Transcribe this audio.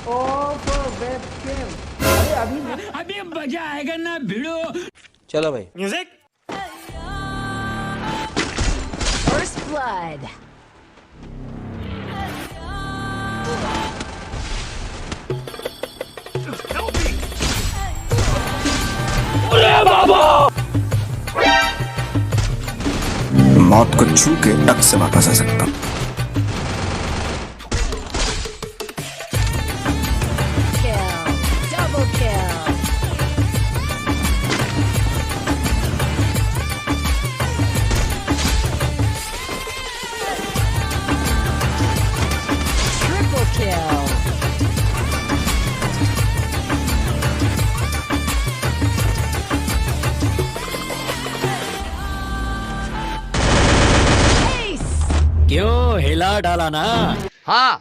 Of webcam. अरे अभी नहीं, अभी मजा आएगा ना भिड़ो। चलो भाई म्यूजिक। First blood. मौत को छू के टक से वापस आ सकता हूँ। Kill. Double kill. Triple kill. Ace. क्यों हिला डाला ना। हाँ